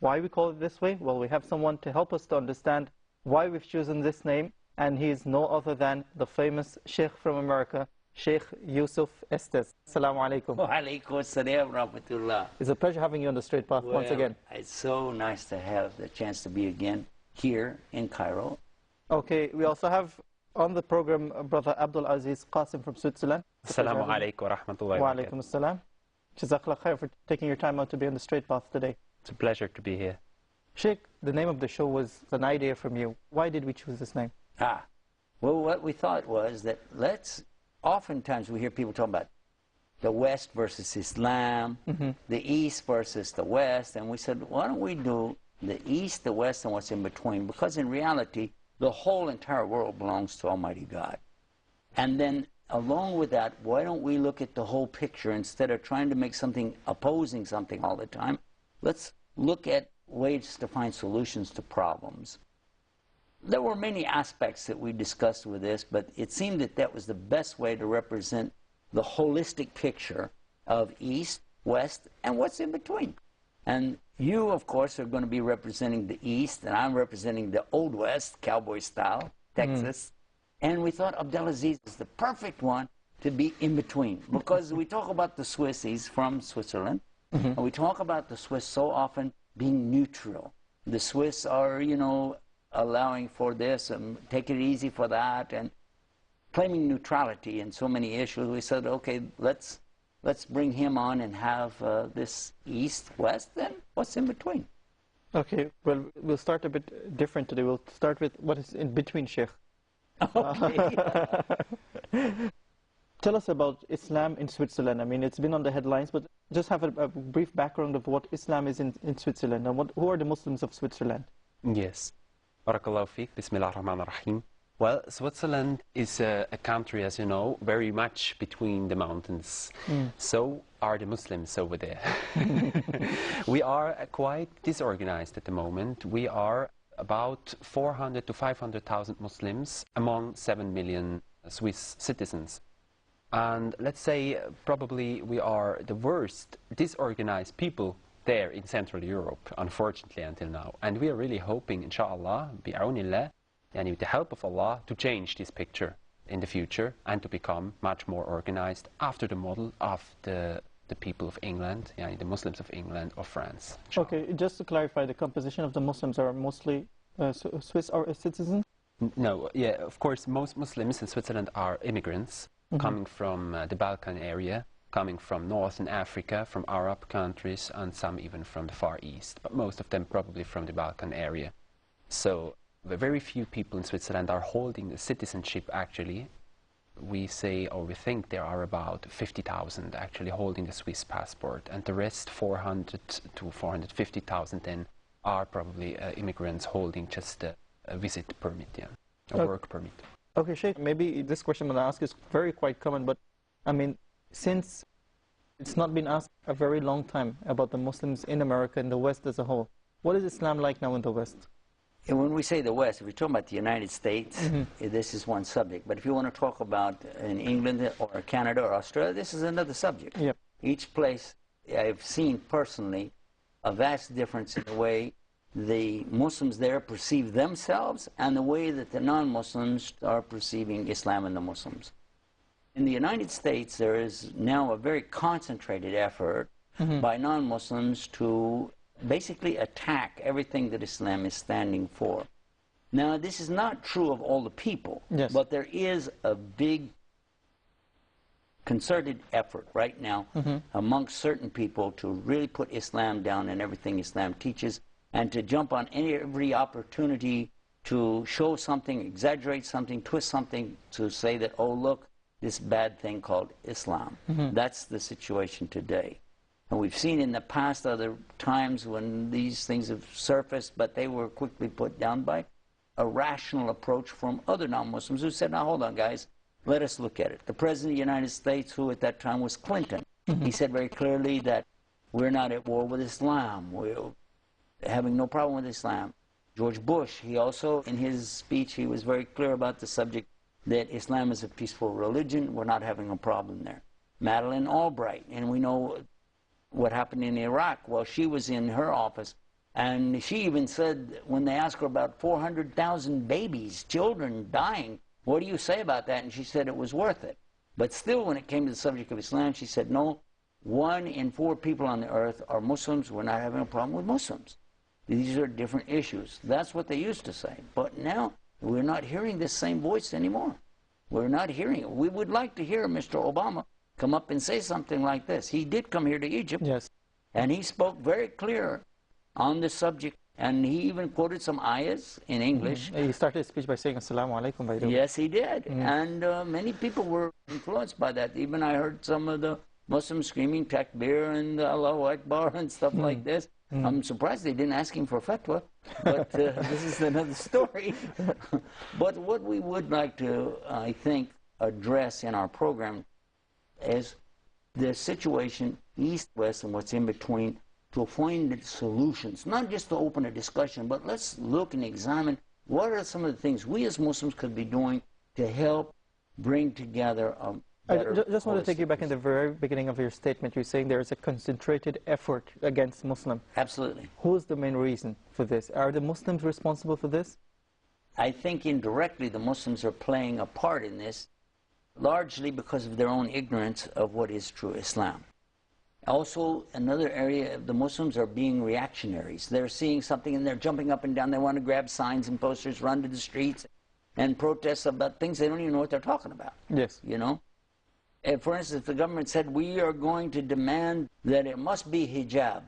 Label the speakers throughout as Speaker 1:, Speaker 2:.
Speaker 1: Why we call it this way? Well, we have someone to help us to understand why we've chosen this name, and he is no other than the famous Sheikh from America, Sheikh Yousuf Estes. Assalamu alaikum.
Speaker 2: Wa alaikum assalam rahmatullah.
Speaker 1: It's a pleasure having you on the straight path once again.
Speaker 2: It's so nice to have the chance to be again here in Cairo.
Speaker 1: Okay, we also have on the program Brother Abdul Aziz Qasim from Switzerland.
Speaker 3: Assalamu alaikum wa rahmatullahi
Speaker 1: Wa
Speaker 3: wa
Speaker 1: alaikum assalam. Jazakallah khair for taking your time out to be on the straight path today.
Speaker 3: It's a pleasure to be here.
Speaker 1: Sheikh, the name of the show was an idea from you. Why did we choose this name?
Speaker 2: Well, what we thought was that oftentimes we hear people talking about the West versus Islam, the East versus the West, and we said, why don't we do the East, the West, and what's in between? Because in reality, the whole entire world belongs to Almighty God. And then along with that, why don't we look at the whole picture instead of trying to make something opposing something all the time? Let's look at ways to find solutions to problems. There were many aspects that we discussed with this, but it seemed that that was the best way to represent the holistic picture of East, West, and what's in between. And you, of course, are going to be representing the East, and I'm representing the Old West, cowboy style, Texas. And we thought Abdulaziz is the perfect one to be in between, because we talk about the Swiss, he's from Switzerland, and we talk about the Swiss so often being neutral. The Swiss are, you know, allowing for this and taking it easy for that and claiming neutrality in so many issues. We said, okay, let's bring him on and have this East, West, and what's in between.
Speaker 1: Okay, well, we'll start a bit different today. We'll start with what is in between, Sheikh.
Speaker 2: Okay.
Speaker 1: Tell us about Islam in Switzerland. I mean, it's been on the headlines, but just have a brief background of what Islam is in Switzerland and who are the Muslims of Switzerland?
Speaker 3: Yes. Barakallahu feek. Bismillah ar-Rahman ar-Rahim. Well, Switzerland is a country, as you know, very much between the mountains. So are the Muslims over there. We are quite disorganized at the moment. We are about 400 to 500,000 Muslims among 7 million Swiss citizens. And let's say probably we are the worst disorganized people there in Central Europe, unfortunately, until now. And we are really hoping, inshallah, bi'awnillah, and with the help of Allah, to change this picture in the future and to become much more organized after the model of the people of England, the Muslims of England or France. Inshallah.
Speaker 1: Okay, just to clarify, the composition of the Muslims are mostly Swiss or citizens?
Speaker 3: No, yeah, of course, most Muslims in Switzerland are immigrants coming from the Balkan area, coming from Northern Africa, from Arab countries, and some even from the Far East, but most of them probably from the Balkan area. So very few people in Switzerland are holding the citizenship, actually. We say, or we think there are about 50,000 actually holding the Swiss passport, and the rest, 400 to 450,000 then, are probably immigrants holding just a visit permit, a work permit.
Speaker 1: Okay, Sheikh, maybe this question I'm going to ask is quite common, but I mean, since it's not been asked a very long time about the Muslims in America and the West as a whole, what is Islam like now in the West?
Speaker 2: And when we say the West, if we're talking about the United States, this is one subject. But if you want to talk about in England or Canada or Australia, this is another subject.
Speaker 1: Yep.
Speaker 2: Each place, I've seen personally a vast difference in the way the Muslims there perceive themselves and the way that the non-Muslims are perceiving Islam and the Muslims. In the United States, there is now a very concentrated effort by non-Muslims to basically attack everything that Islam is standing for. Now, this is not true of all the people, but there is a big concerted effort right now amongst certain people to really put Islam down and everything Islam teaches, and to jump on every opportunity to show something, exaggerate something, twist something, to say that, oh, look, this bad thing called Islam. That's the situation today. And we've seen in the past other times when these things have surfaced, but they were quickly put down by a rational approach from other non-Muslims who said, now hold on, guys, let us look at it. The President of the United States, who at that time was Clinton, he said very clearly that we're not at war with Islam. We're having no problem with Islam. George Bush, he also, in his speech, he was very clear about the subject that Islam is a peaceful religion. We're not having a problem there. Madeleine Albright, and we know what happened in Iraq while she was in her office. And she even said, when they asked her about 400,000 babies, children dying, what do you say about that? And she said it was worth it. But still, when it came to the subject of Islam, she said, no, 1 in 4 people on the earth are Muslims. We're not having a problem with Muslims. These are different issues. That's what they used to say. But now, we're not hearing this same voice anymore. We're not hearing it. We would like to hear Mr. Obama come up and say something like this. He did come here to Egypt.
Speaker 1: Yes.
Speaker 2: And he spoke very clear on the subject. And he even quoted some ayahs in English.
Speaker 1: He started his speech by saying, Assalamu alaikum, by the way.
Speaker 2: Yes, he did. And many people were influenced by that. Even I heard some of the Muslims screaming takbir and Allahu Akbar and stuff like this. I'm surprised they didn't ask him for fatwa, but this is another story. But what we would like to, I think, address in our program is the situation east-west and what's in between, to find solutions, not just to open a discussion, but let's look and examine what are some of the things we as Muslims could be doing to help bring together a better
Speaker 1: I just want to take you back in the very beginning of your statement. You're saying there is a concentrated effort against Muslims.
Speaker 2: Absolutely.
Speaker 1: Who's the main reason for this? Are the Muslims responsible for this?
Speaker 2: I think indirectly the Muslims are playing a part in this, largely because of their own ignorance of what is true Islam. Also, another area, the Muslims are being reactionaries. They're seeing something and they're jumping up and down. They want to grab signs and posters, run to the streets, and protest about things they don't even know what they're talking about.
Speaker 1: Yes.
Speaker 2: You know? For instance, if the government said, we are going to demand that it must be hijab,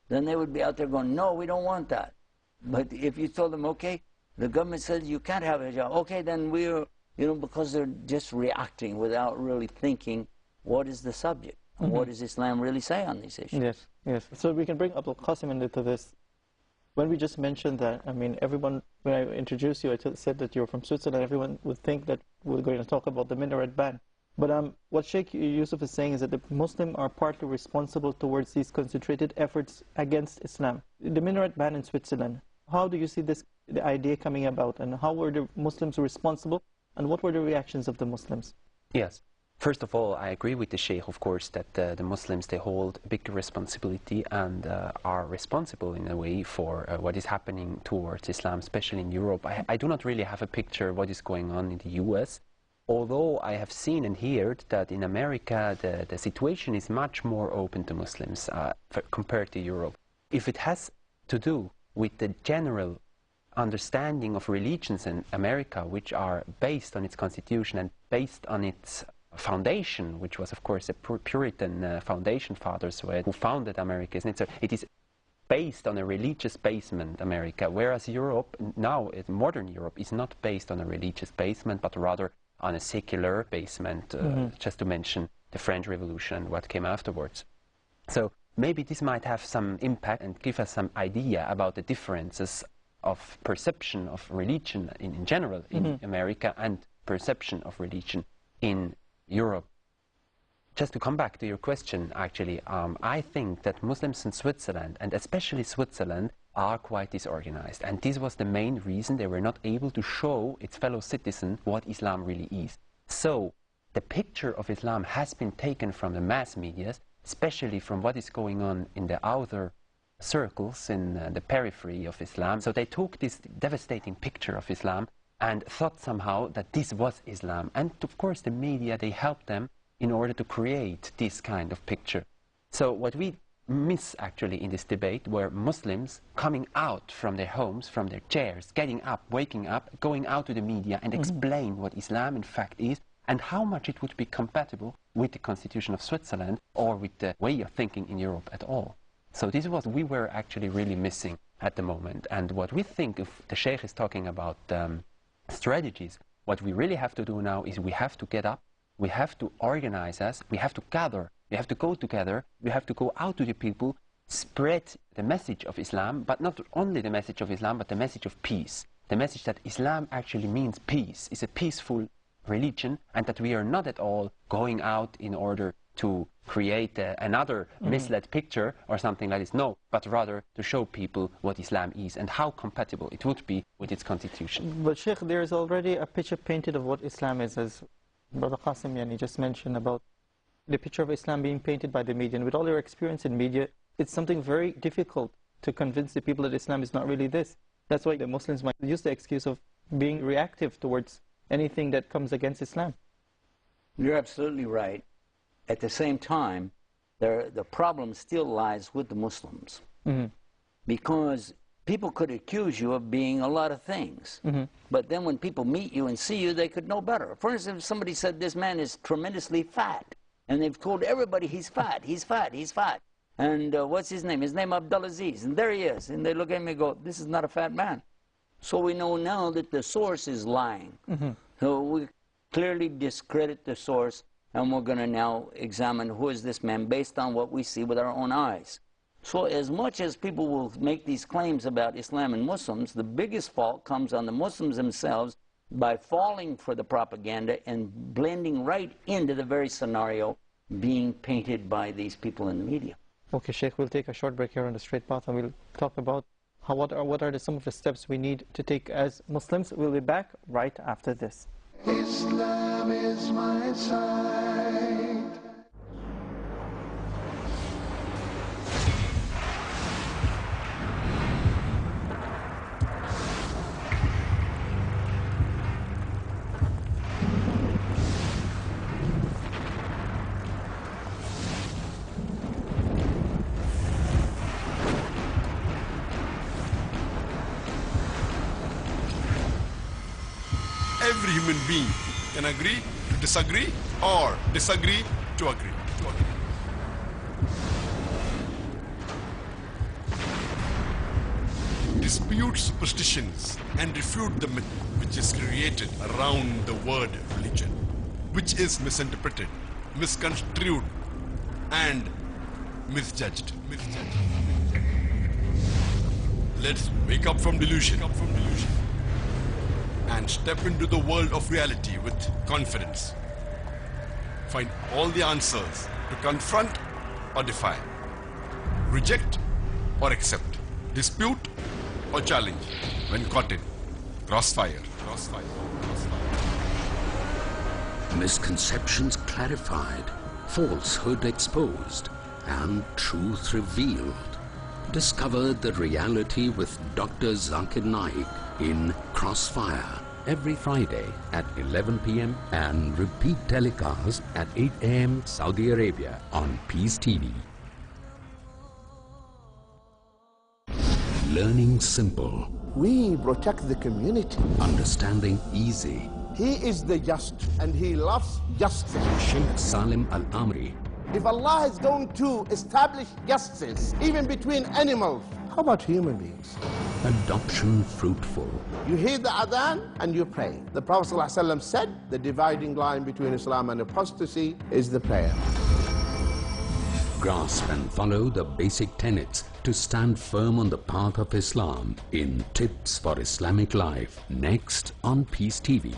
Speaker 2: then they would be out there going, no, we don't want that. But if you told them, okay, the government says you can't have hijab, okay, then we're, you know, because they're just reacting without really thinking, what is the subject? What does Islam really say on these issues?
Speaker 1: Yes, yes. So we can bring Abdul Qasim into this. When we just mentioned that, I mean, everyone, when I introduced you, I said that you're from Switzerland, everyone would think that we're going to talk about the minaret ban. But what Sheikh Yousuf is saying is that the Muslims are partly responsible towards these concentrated efforts against Islam. The minaret ban in Switzerland, how do you see this, the idea coming about, and how were the Muslims responsible, and what were the reactions of the Muslims?
Speaker 3: Yes. First of all, I agree with the Sheikh, of course, that the Muslims, they hold a big responsibility and are responsible in a way for what is happening towards Islam, especially in Europe. I do not really have a picture of what is going on in the US, although I have seen and heard that in America the situation is much more open to Muslims compared to Europe. If it has to do with the general understanding of religions in America, which are based on its constitution and based on its foundation, which was of course a Puritan foundation fathers who founded America, isn't it? So it is based on a religious basement, America, whereas Europe, now modern Europe, is not based on a religious basement, but rather on a secular basement, just to mention the French Revolution and what came afterwards. So maybe this might have some impact and give us some idea about the differences of perception of religion in general in America and perception of religion in Europe. Just to come back to your question, actually, I think that Muslims in Switzerland, and especially Switzerland, are quite disorganized. And this was the main reason they were not able to show its fellow citizens what Islam really is. So, the picture of Islam has been taken from the mass media, especially from what is going on in the outer circles, in the periphery of Islam. So they took this devastating picture of Islam and thought somehow that this was Islam. And of course the media, they helped them in order to create this kind of picture. So what we miss actually in this debate were Muslims coming out from their homes, from their chairs, getting up, waking up, going out to the media and explain what Islam in fact is and how much it would be compatible with the constitution of Switzerland or with the way of thinking in Europe at all. So this is what we were actually really missing at the moment. And what we think, if the Sheikh is talking about strategies, what we really have to do now is we have to get up, we have to organize us, we have to gather, we have to go together, we have to go out to the people, spread the message of Islam, but not only the message of Islam, but the message of peace. The message that Islam actually means peace, is a peaceful religion, and that we are not at all going out in order to create another misled picture or something like this. No, but rather to show people what Islam is and how compatible it would be with its constitution.
Speaker 1: But Sheikh, there is already a picture painted of what Islam is, as Brother Qasim Yani just mentioned about the picture of Islam being painted by the media. And with all your experience in media, it's something very difficult to convince the people that Islam is not really this. That's why the Muslims might use the excuse of being reactive towards anything that comes against Islam.
Speaker 2: You're absolutely right. At the same time, the problem still lies with the Muslims. Because people could accuse you of being a lot of things. But then when people meet you and see you, they could know better. For instance, if somebody said this man is tremendously fat, and they've told everybody he's fat, he's fat, he's fat. And what's his name? His name Abdulaziz, and there he is. And they look at me and go, this is not a fat man. So we know now that the source is lying. So we clearly discredit the source, and we're going to now examine who is this man based on what we see with our own eyes. So as much as people will make these claims about Islam and Muslims, the biggest fault comes on the Muslims themselves by falling for the propaganda and blending right into the very scenario being painted by these people in the media.
Speaker 1: Okay, Sheikh, we'll take a short break here on The Straight Path, and we'll talk about what are some of the steps we need to take as Muslims. We'll be back right after this.
Speaker 4: Islam is my side.
Speaker 5: Every human being can agree to disagree or disagree to agree. Dispute superstitions and refute the myth which is created around the word religion, which is misinterpreted, misconstrued, and misjudged. Let's wake up from delusion. And step into the world of reality with confidence. Find all the answers to confront or defy, reject or accept, dispute or challenge when caught in crossfire.
Speaker 6: Misconceptions clarified, falsehood exposed, and truth revealed. Discover the reality with Dr. Zakir Naik in Crossfire every Friday at 11 p.m. and repeat telecast at 8 a.m. Saudi Arabia on Peace TV. Learning simple.
Speaker 4: We protect the community.
Speaker 6: Understanding easy.
Speaker 4: He is the just, and he loves justice.
Speaker 6: Sheikh Salim Al-Amri.
Speaker 4: If Allah is going to establish justice, even between animals, how about human beings?
Speaker 6: Adoption fruitful.
Speaker 4: You hear the adhan and you pray. The Prophet ﷺ said the dividing line between Islam and apostasy is the prayer.
Speaker 6: Grasp and follow the basic tenets to stand firm on the path of Islam in Tips for Islamic Life, next on Peace TV.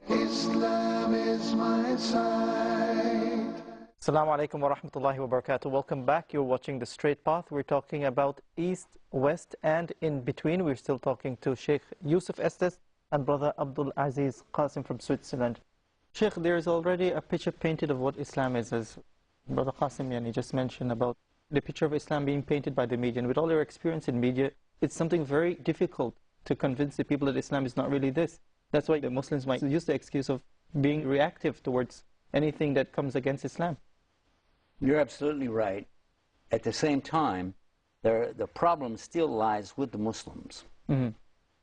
Speaker 4: Islam is my side.
Speaker 1: Assalamu alaikum wa rahmatullahi wa barakatuh. Welcome back. You're watching The Straight Path. We're talking about East, West, and in between. We're still talking to Sheikh Yousuf Estes and Brother Abdul Aziz Qasim from Switzerland. Sheikh, there is already a picture painted of what Islam is, as Brother Qasim Yani just mentioned about the picture of Islam being painted by the media. And with all your experience in media, it's something very difficult to convince the people that Islam is not really this. That's why the Muslims might use the excuse of being reactive towards anything that comes against Islam.
Speaker 2: You're absolutely right. At the same time, the problem still lies with the Muslims.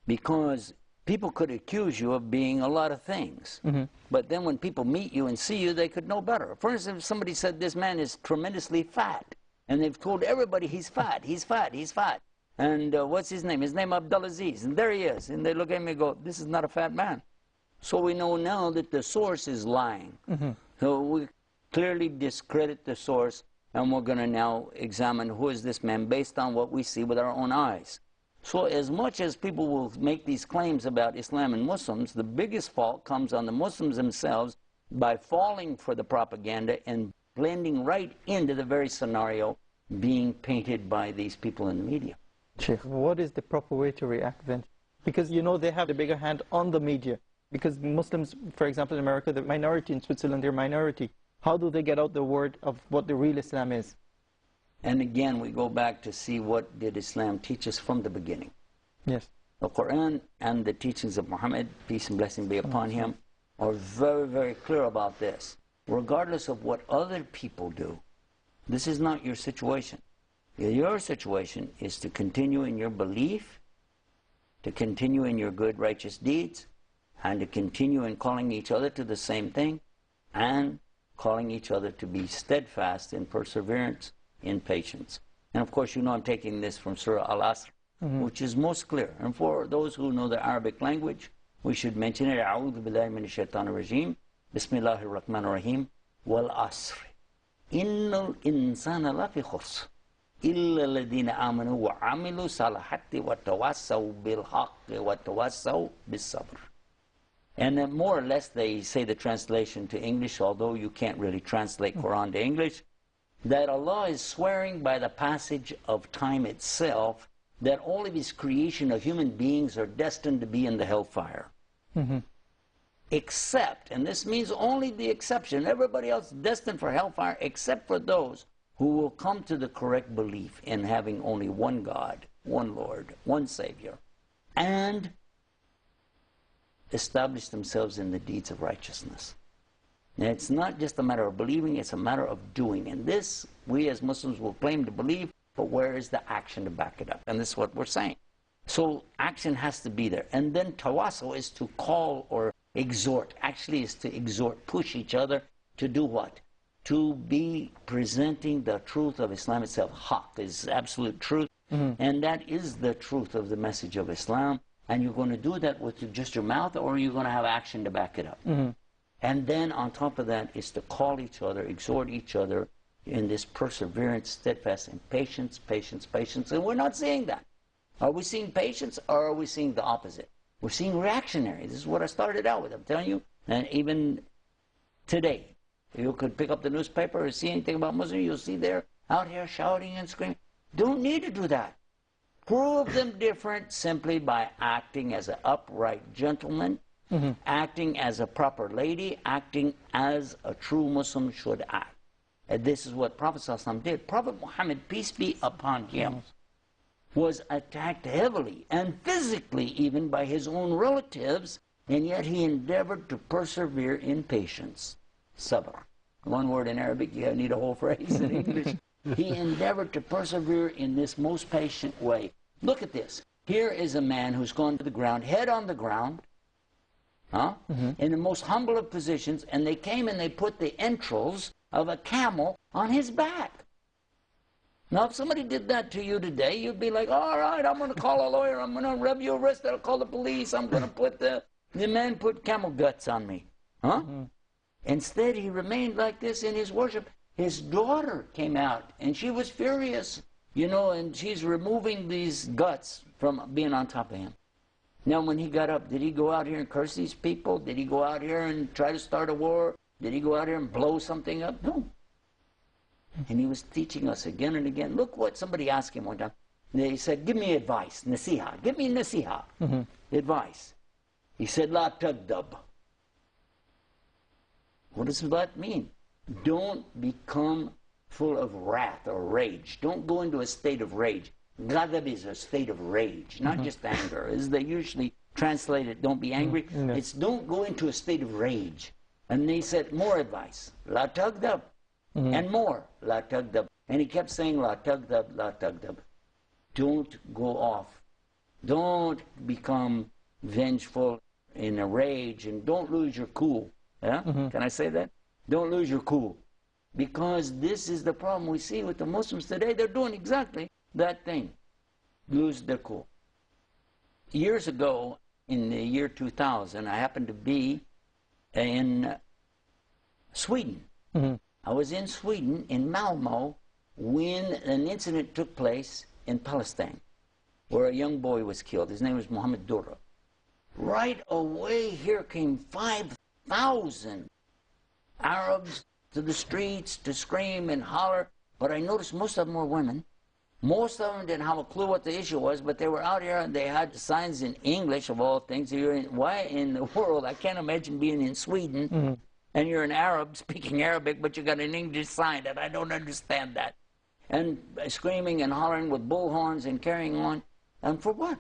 Speaker 2: Because people could accuse you of being a lot of things. But then when people meet you and see you, they could know better. For instance, if somebody said this man is tremendously fat, and they've told everybody he's fat, he's fat, he's fat. And what's his name? His name Abdulaziz, and there he is. And they look at me and go, this is not a fat man. So we know now that the source is lying. So we clearly discredit the source, and we're going to now examine who is this man based on what we see with our own eyes. So as much as people will make these claims about Islam and Muslims, the biggest fault comes on the Muslims themselves by falling for the propaganda and blending right into the very scenario being painted by these people in the media.
Speaker 1: Sheikh, what is the proper way to react then? Because you know they have the bigger hand on the media. Because Muslims, for example, in America, the minority, in Switzerland, they're minority. how do they get out the word of what the real Islam is?
Speaker 2: And again, we go back to see what did Islam teach us from the beginning.
Speaker 1: Yes.
Speaker 2: The Quran and the teachings of Muhammad, peace and blessing be upon him, are very, very clear about this. Regardless of what other people do, this is not your situation. Your situation is to continue in your belief, to continue in your good, righteous deeds, and to continue in calling each other to the same thing, and calling each other to be steadfast in perseverance, in patience. And of course, you know I'm taking this from Surah Al-Asr, which is most clear. And for those who know the Arabic language, we should mention it. أعوذ بالله من الشيطان الرجيم بسم الله الرحمن الرحيم والعصر إن الإنسان لفي خسر إلا الذين آمنوا وعملوا الصالحات وتواصوا بالحق وتواصوا بالصبر. And then more or less they say the translation to English, although you can't really translate Quran to English, that Allah is swearing by the passage of time itself that all of his creation of human beings are destined to be in the hellfire. Except, and this means only the exception, everybody else destined for hellfire except for those who will come to the correct belief in having only one God, one Lord, one Savior, and establish themselves in the deeds of righteousness. Now, it's not just a matter of believing, it's a matter of doing. And this, we as Muslims will claim to believe, but where is the action to back it up? And this is what we're saying. So action has to be there. And then tawasul is to call or exhort. Actually is to exhort, push each other to do what? To be presenting the truth of Islam itself. Haqq is absolute truth. And that is the truth of the message of Islam. And you're going to do that with just your mouth, or you're going to have action to back it up. And then on top of that is to call each other, exhort each other in this perseverance, steadfast, and patience, patience, patience. And we're not seeing that. Are we seeing patience, or are we seeing the opposite? We're seeing reactionary. This is what I started out with. I'm telling you, and even today, you could pick up the newspaper or see anything about Muslims, you'll see they're out here shouting and screaming. Don't need to do that. Prove them different simply by acting as an upright gentleman, acting as a proper lady, acting as a true Muslim should act. And this is what Prophet ﷺ did. Prophet Muhammad, peace be upon him, was attacked heavily and physically even by his own relatives, and yet he endeavored to persevere in patience. Sabr. One word in Arabic, you need a whole phrase in English. He endeavored to persevere in this most patient way. Look at this. Here is a man who's gone to the ground, head on the ground, in the most humble of positions, and they came and they put the entrails of a camel on his back. Now, if somebody did that to you today, you'd be like, all right, I'm going to call a lawyer, I'm going to rub you arrested, I'll call the police, I'm going to put the man put camel guts on me. Instead, he remained like this in his worship. His daughter came out, and she was furious, you know, and she's removing these guts from being on top of him. Now, when he got up, did he go out here and curse these people? Did he go out here and try to start a war? Did he go out here and blow something up? No. And he was teaching us again and again. Look what somebody asked him one time. He said, give me advice, nasiha. Give me nasiha, advice. He said, la tagdab. What does that mean? Don't become full of wrath or rage. Don't go into a state of rage. Ghadab is a state of rage, not just anger. As they usually translate it, don't be angry. It's don't go into a state of rage. And they said, more advice. La tagdab. And more. La tagdab. And he kept saying, la tagdab, la tagdab. Don't go off. Don't become vengeful in a rage, and don't lose your cool. Yeah? Can I say that? Don't lose your cool. Because this is the problem we see with the Muslims today. They're doing exactly that thing. Lose their cool. Years ago, in the year 2000, I happened to be in Sweden. I was in Sweden, in Malmo, when an incident took place in Palestine, where a young boy was killed. His name was Mohammed Dura. Right away, here came 5,000 Arabs to the streets to scream and holler, but I noticed most of them were women. Most of them didn't have a clue what the issue was, but they were out here and they had signs in English, of all things. Why in the world? I can't imagine being in Sweden and you're an Arab speaking Arabic, but you got an English sign, and I don't understand that. And screaming and hollering with bullhorns and carrying on, and for what?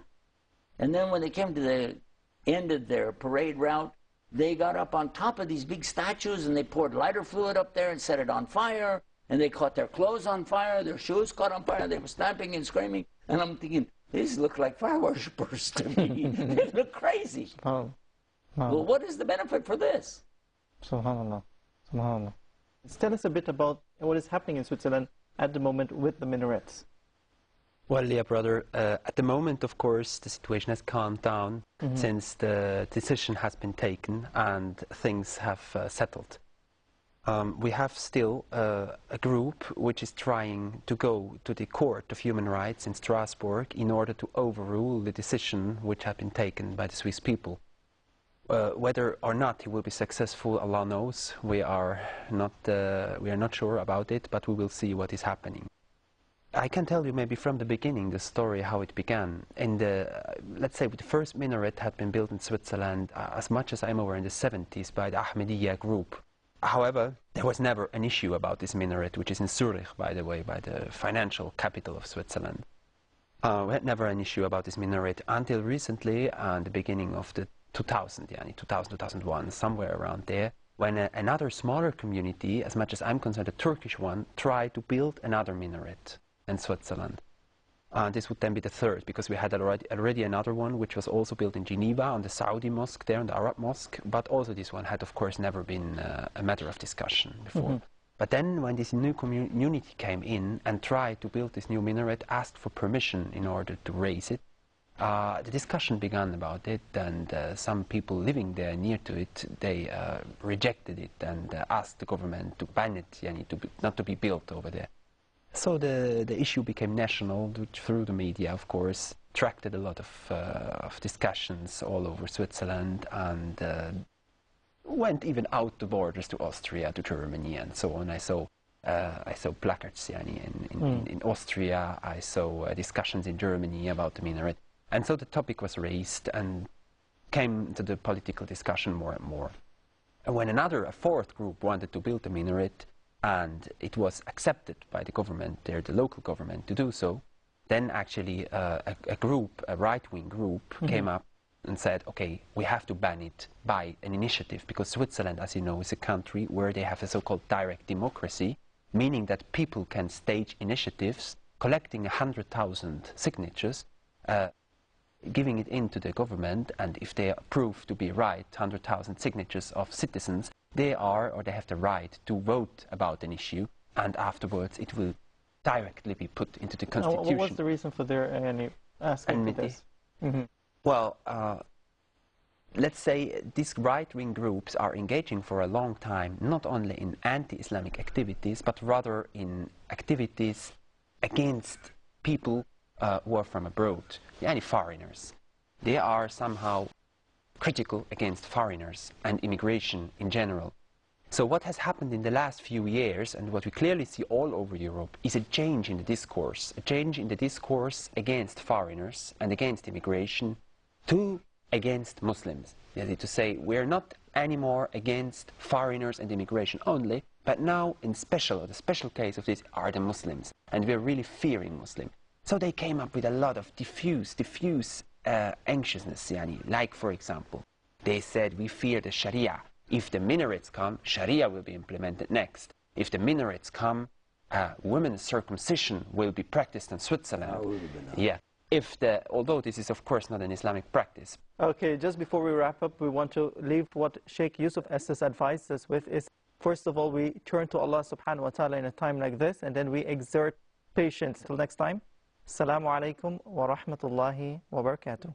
Speaker 2: And then when they came to the end of their parade route, they got up on top of these big statues and they poured lighter fluid up there and set it on fire, and they caught their clothes on fire, their shoes caught on fire, they were stamping and screaming, and I'm thinking, these look like fire worshippers to me. They look crazy. Well, what is the benefit for this?
Speaker 1: Subhanallah. Subhanallah. Tell us a bit about what is happening in Switzerland at the moment with the minarets.
Speaker 3: Well, yeah, brother, at the moment, of course, the situation has calmed down since the decision has been taken and things have settled. We have still a group which is trying to go to the Court of Human Rights in Strasbourg in order to overrule the decision which had been taken by the Swiss people. Whether or not he will be successful, Allah knows. We are not sure about it, but we will see what is happening. I can tell you maybe from the beginning the story how it began. In the, let's say, the first minaret had been built in Switzerland, as much as I'm aware, in the 70s by the Ahmadiyya group. However, there was never an issue about this minaret, which is in Zurich, by the way, by the financial capital of Switzerland. We had never an issue about this minaret until recently, the beginning of the 2000, 2001, somewhere around there, when another smaller community, as much as I'm concerned, a Turkish one, tried to build another minaret in Switzerland. This would then be the third, because we had already another one which was also built in Geneva on the Saudi mosque there, on the Arab mosque, but also this one had of course never been a matter of discussion before. But then when this new community came in and tried to build this new minaret, asked for permission in order to raise it, the discussion began about it, and some people living there near to it, they rejected it and asked the government to ban it, not to be built over there. So the issue became national through the media, of course, attracted a lot of discussions all over Switzerland, and went even out the borders to Austria, to Germany, and so on. I saw placards in Austria. I saw discussions in Germany about the minaret. And so the topic was raised and came to the political discussion more and more. And when a fourth group wanted to build a minaret, and it was accepted by the government there, the local government, to do so, then actually a right-wing group came up and said, okay, we have to ban it by an initiative, because Switzerland, as you know, is a country where they have a so-called direct democracy, meaning that people can stage initiatives, collecting 100,000 signatures, giving it into the government, and if they prove to be right, 100,000 signatures of citizens, they have the right to vote about an issue, and afterwards it will directly be put into the constitution.
Speaker 1: What was the reason for their asking for this?
Speaker 3: Well, let's say these right-wing groups are engaging for a long time, not only in anti-Islamic activities, but rather in activities against people who are from abroad, any foreigners. They are somehow critical against foreigners and immigration in general. So what has happened in the last few years, and what we clearly see all over Europe, is a change in the discourse against foreigners and against immigration to against Muslims. To say we're not anymore against foreigners and immigration only, but now the special case of this are the Muslims, and we're really fearing Muslims. So they came up with a lot of diffuse anxiousness, like for example, they said we fear the Sharia. If the minarets come, Sharia will be implemented next. If the minarets come, women's circumcision will be practiced in Switzerland. Yeah. Although this is of course not an Islamic practice.
Speaker 1: Okay, just before we wrap up, we want to leave what Sheikh Yousuf has advised us with is, first of all, we turn to Allah subhanahu wa ta'ala in a time like this, and then we exert patience. Till next time, Assalamu alaikum wa rahmatullahi wa barakatuh.